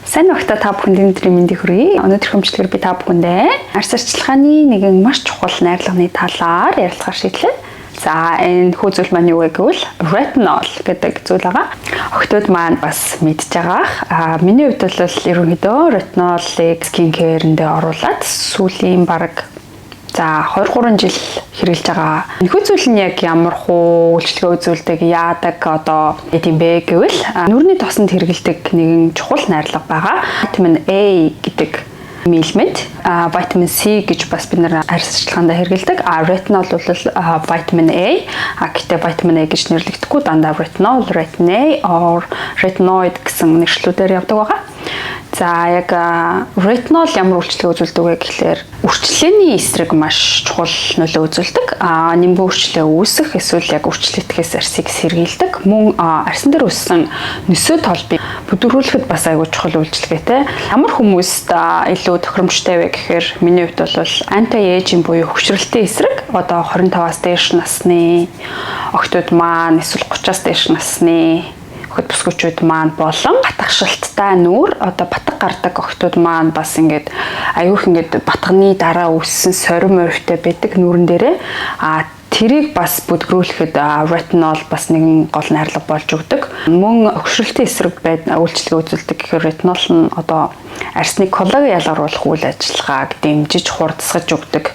Сайн багтаа та бүхэнд өнөөдрийн мэндийг хүргэе. Өнөөдөр хөмчлөгээр би та бүхэндээ арьс арчилгааны нэгэн маш чухал найрлагын талаар ярилцахаар шийдлээ. За энэ хүү зүйл маань юу вэ гэвэл retinol гэдэг зүйл байгаа. Охтууд маань бас мэдж байгаа. Миний хувьд бол ерөнхийдөө retinol-ыг skin care-эндээ оруулаад сүүлийн бараг 2-3 жил хэрэгжилж байгаа. Энэхүү зүйл нь яг ямар хуу үйлчлэгээ үзүүлдэг, яадаг одоо гэдэм бэ гэвэл нүрийн тосонд хэрэгжилдэг нэгэн чухал найрлага байгаа. Витамин A гэдэг элемент, витамин C гэж бас бид нар арьс арчилгаанд хэрэгжилдэг. Retinol бол витамин A. Гэхдээ витамин A гэж нэрлэгдэхгүй дандаа retinol, retin-A or retinoid гэсэн нэршлүүдээр явдаг байгаа. За яг retinol ямар үйлчлэг үзүүлдэг вэ гэхлээр үрчлээний эсрэг маш чухал нөлөө үзүүлдэг. Нимгэн үрчлээ үүсэх эсвэл яг үрчлэгдэхээс арсыг сэргийлдэг. Мөн арсан дээр үүссэн нөсөө толбыг бүдүүрүүлэхэд бас аягүй чухал үйлчлэгээтэй. Ямар хүмүүст илүү тохиромжтой вэ гэхээр миний хувьд бол anti-aging буюу хөгшрөлтийн эсрэг одоо 25-аас дээш насны охтууд маань эсвэл 30-аас дээш насны бүсгүүчүүд маань болон батгашилттай нүүр одоо батг гардаг охтууд маань бас ингээд аюух ингээд батганы дараа үүссэн сорим морьтой байдаг нүүрэн дээрээ тэрийг бас бүдгрүүлэхэд retinol бас нэгэн гол найрлага болж өгдөг. Мөн хөгшрөлтийн эсрэг үйлчлэгээ үзүүлдэг гэхээр retinol нь одоо арсны коллаген ялгаруулах үйл ажиллагааг дэмжиж хурдсгаж өгдөг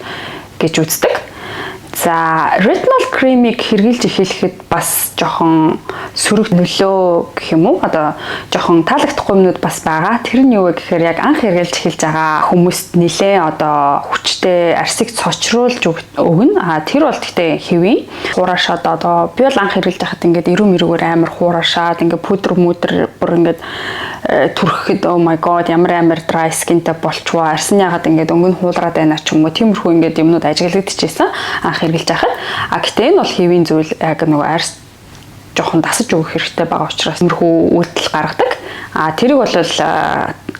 гэж үздэг. За retinol кремийг хэрэглэж эхлэхэд бас жоохон сөрөг нөлөө гэх юм уу одоо жоохон таалагдахгүй юмнууд бас байгаа. Тэр нь юу вэ гэхээр яг анх хэрэглэж эхэлж байгаа хүмүүст нэлээ одоо хүчтэй арсыг цочруулж өгнө. Тэр бол гэхдээ хэвийн хуурашаад одоо би бол анх хэрэглэж байхад ингээд эрүүл мэрүүгээр амар хуурашаад ингээд пудр бүр ингээд түрхэхэд oh my god ямар dry skinтэй болчихвоо. Арс нь ягаад ингээд өнгө нь хуулраад байна ч юм уу. Тиймэрхүү ингээд юмнууд ажиглагдчихсэн анх хэрэглэж байхад. Гэхдээ энэ бол хэвийн зүйл яг нөгөө арс жоохон дасаж өгөх хэрэгтэй байгаа учраас тиймэрхүү үйлдэл гаргадаг. Тэрийг бол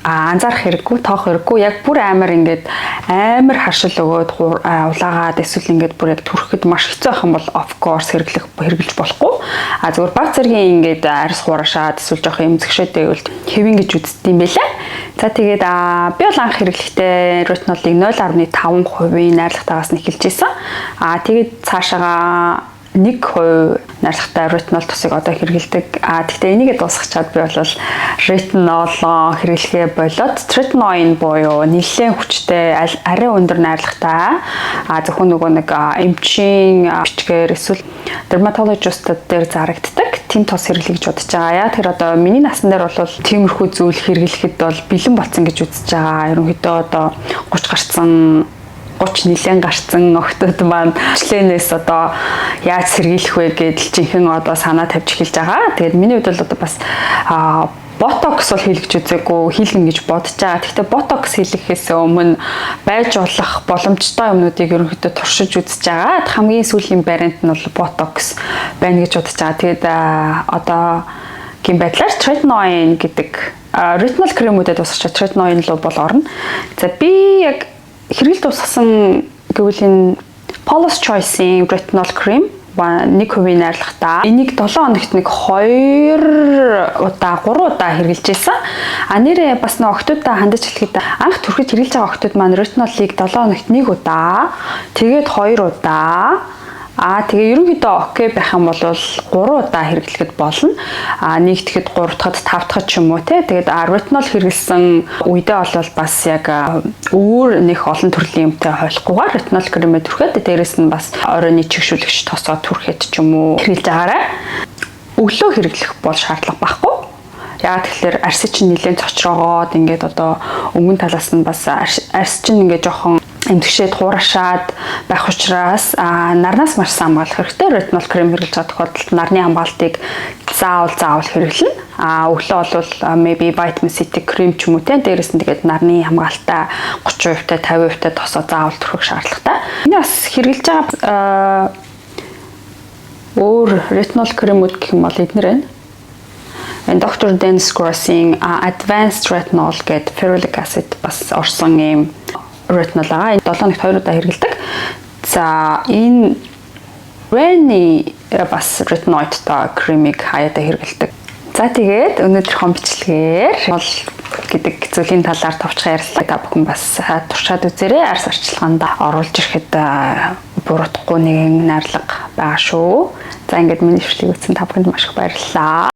анзаарах хэрэггүй, тоох хэрэггүй. Яг бүр амар харшил өгөөд улаагаад эсвэл ингээд бүр яг түрхэхэд маш хэцүү байх юм бол of course хэрэглэж болохгүй. Зөвхөн баг зэргийн ингээд арьс хуурашаад эсвэл жоохон эмзэгшээд байвал хэвэн гэж үздэг юм байлаа. За тэгээд би бол анх хэрэглэхдээ retinol-ыг 0.5% найрлагатаагаас нь эхэлж исэн. Тэгээд цаашаага 1% найрлагатай retinol тусыг одоо хэрэглэдэг. Гэхдээ энийгээ дуусгачаад би бол retinol хэрэглэхээ болоод tretinoin буюу нэлээд хүчтэй арай өндөр найрлагатай зөвхөн нөгөө нэг эмчийн бичгээр эсвэл dermatologist-д дээр зарагддаг тийм тос хэрэглэе гэж бодож байгаа. Яг тэр одоо миний насан дээр бол тиймэрхүү зүйл хэрэглэхэд бол бэлэн болсон гэж үзэж байгаа. Ерөнхийдөө одоо 30 нилээн гарцсан охтууд маань члэнээс одоо яаж сэргийлэх вэ гэдэл жинхэнэ одоо санаа тавьж эхэлж байгаа. Тэгээд миний хувьд бол одоо бас ботокс бол хийлгэж үзээгүй, хийлгэн гэж бодож байгаа. Гэхдээ ботокс хийлгэхээс өмнө байж болох боломжтой юмнуудыг ерөнхийдөө туршиж үзэж байгаа. Хамгийн сүүлийн вариант нь бол ботокс байна гэж бодож байгаа. Тэгээд одоо гин байдлаар tretinoin гэдэг retinol кремүүдэд тусгачаа tretinoin руу бол орно. За би яг хэрэгэл тусгасан гэвэл энэ Paula's Choice-ийн retinol крем 1% найрлагатай. Энийг 7 хоногт 2 удаа 3 удаа хэрэглэж байсан. Нэрээ бас нэг охтуудаа хандаж хэлэхэд анх түрхэж хэрэглэж байгаа охтууд маань retinol-ыг 7 хоногт 1 удаа, тэгээд 2 удаа тэгээ ерөнхийдөө окей байх юм бол 3 удаа хэрэглэхэд болно. Нэгтгэхэд 3 дахад 5 дахад ч юм уу те. Тэгээд retinol хэрэглэсэн үедээ бол бас яг өөр нэг олон төрлийн юмтай хойлохгүйгээр retinol кремээ түрхэд дээрэс нь бас оройны чигшүүлэгч тосоо түрхэд ч юм уу хэрэглэж байгаарай. Өглөө хэрэглэх бол шаардлага байхгүй. Яагаад тэгэхээр арс чинь нэлээд цочроогоод ингээд одоо өнгөн талаас нь бас арс чинь ингээд жоохон эмзэгшээд хуурашаад байх учраас нарнаас маш сайн хамгаалах хэрэгтэй. Retinol крем хэрэглэж байгаа тохиолдолд нарны хамгаалтыг заавал хэрэглэнэ. Өглөө бол maybe vitamin C крем ч юм уу те. Дээрээс нь тэгээд нарны хамгаалалтаа 30%-тай 50%-тай тосоо заавал түрхэх шаардлагатай. Энэ бас хэрэглэж байгаа өөр retinol кремүүд гэх юм бол эднэр байна. Dr. Dennis Grossing Advanced Retinol гэдэг ferulic acid бас орсон юм retinol байгаа. 7 хоногт 2 удаа хэрэглэдэг. За энэ Reni бас retinoid та кремийг хаяада хэрэглэдэг. За тэгээд өнөөдрийнхөө бичлэгээр бол гэдэг зүйлийн талаар товчхон ярилцлаа. Та бүхэн бас туршаад үзээрэй. Арьс арчилгаанд оруулж ирэхэд буруутгахгүй нэгэн найрлага байгаа шүү. За ингээд миний бичлэгийг үзсэн та бүхэнд маш их баярлалаа.